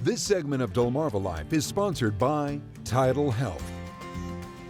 This segment of DelmarvaLife is sponsored by TidalHealth.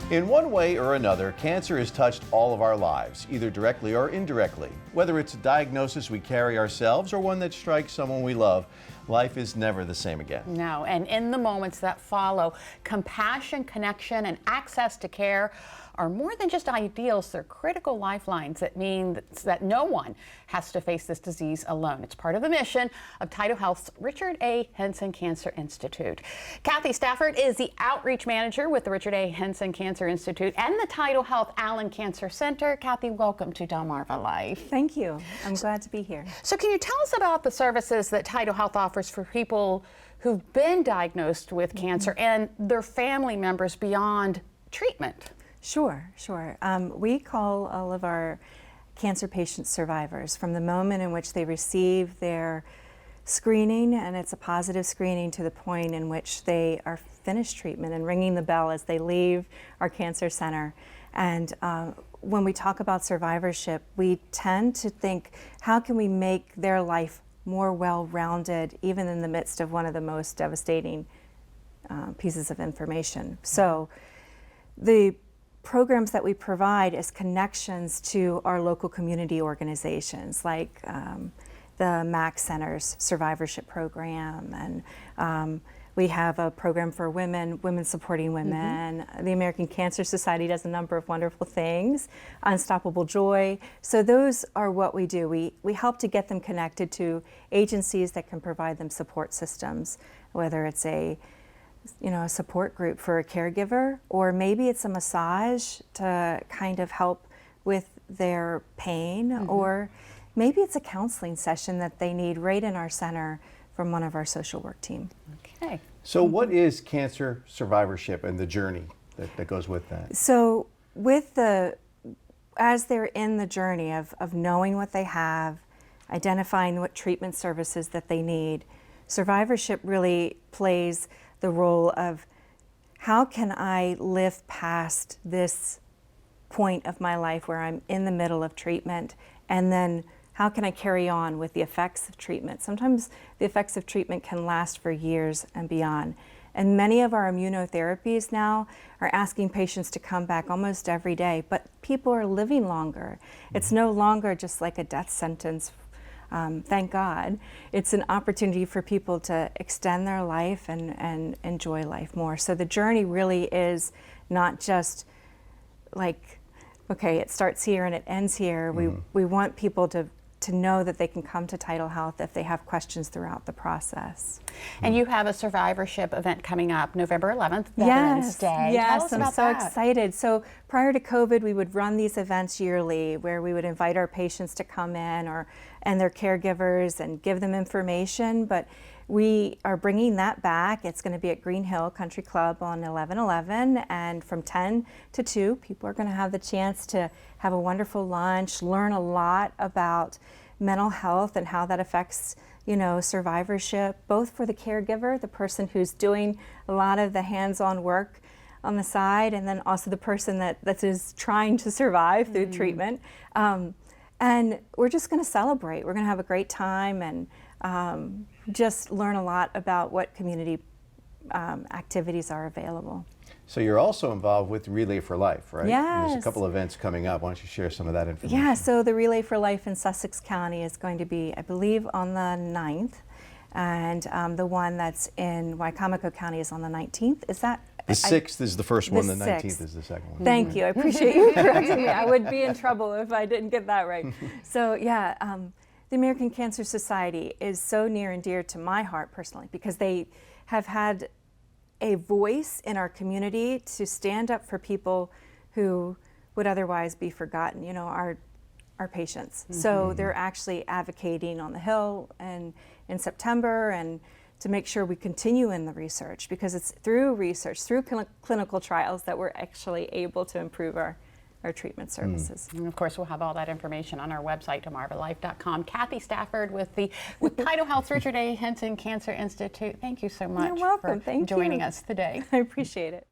In one way or another, cancer has touched all of our lives, either directly or indirectly. Whether it's a diagnosis we carry ourselves or one that strikes someone we love, life is never the same again. No, and in the moments that follow, compassion, connection, and access to care are more than just ideals. They're critical lifelines that mean that no one has to face this disease alone. It's part of the mission of TidalHealth's Richard A. Henson Cancer Institute. Kathy Stafford is the outreach manager with the Richard A. Henson Cancer Institute and the TidalHealth Allen Cancer Center. Kathy, welcome to DelmarvaLife. Thank you. I'm glad to be here. So can you tell us about the services that TidalHealth offers for people who've been diagnosed with cancer and their family members beyond treatment? Sure. We call all of our cancer patients survivors from the moment in which they receive their screening, and it's a positive screening, to the point in which they are finished treatment and ringing the bell as they leave our cancer center. And when we talk about survivorship, we tend to think, how can we make their life more well-rounded, even in the midst of one of the most devastating pieces of information? So the programs that we provide is connections to our local community organizations, like the MAC Center's survivorship program, and we have a program for women supporting women. The American Cancer Society does a number of wonderful things, Unstoppable Joy. So those are what we do. We help to get them connected to agencies that can provide them support systems, whether it's a support group for a caregiver, or maybe it's a massage to kind of help with their pain, or maybe it's a counseling session that they need right in our center from one of our social work team. Okay. So what is cancer survivorship and the journey that goes with that? So as they're in the journey of knowing what they have, identifying what treatment services that they need, survivorship really plays the role of, how can I live past this point of my life where I'm in the middle of treatment, and then how can I carry on with the effects of treatment? Sometimes the effects of treatment can last for years and beyond. And many of our immunotherapies now are asking patients to come back almost every day, but people are living longer. It's no longer just like a death sentence. Thank God. It's an opportunity for people to extend their life and enjoy life more. So the journey really is not just like, okay, it starts here and it ends here. We want people to know that they can come to TidalHealth if they have questions throughout the process. And you have a survivorship event coming up November 11th, Veterans Day. Yes, I'm so excited. So prior to COVID, we would run these events yearly where we would invite our patients to come in and their caregivers and give them information, but we are bringing that back. It's going to be at Green Hill Country Club on 11/11, and from 10 to 2, people are going to have the chance to have a wonderful lunch, learn a lot about mental health and how that affects, survivorship, both for the caregiver, the person who's doing a lot of the hands-on work on the side, and then also the person that is trying to survive through treatment. And we're just going to celebrate. We're going to have a great time and just learn a lot about what community activities are available. So you're also involved with Relay for Life, right? Yes. There's a couple events coming up. Why don't you share some of that information? Yeah, so the Relay for Life in Sussex County is going to be, I believe, on the 9th, and the one that's in Wicomico County is on the 19th. Is that? The 6th is the first one, the 19th 6th. is the second one. Thank you. I appreciate you correcting me. I would be in trouble if I didn't get that right. So yeah, the American Cancer Society is so near and dear to my heart personally, because they have had a voice in our community to stand up for people who would otherwise be forgotten, our patients. So they're actually advocating on the Hill and in September, and to make sure we continue in the research, because it's through research, through clinical trials, that we're actually able to improve our treatment services. And of course, we'll have all that information on our website, DelmarvaLife.com. Kathy Stafford with TidalHealth's Richard A. Henson Cancer Institute. Thank you so much You're welcome. for joining us today. I appreciate it.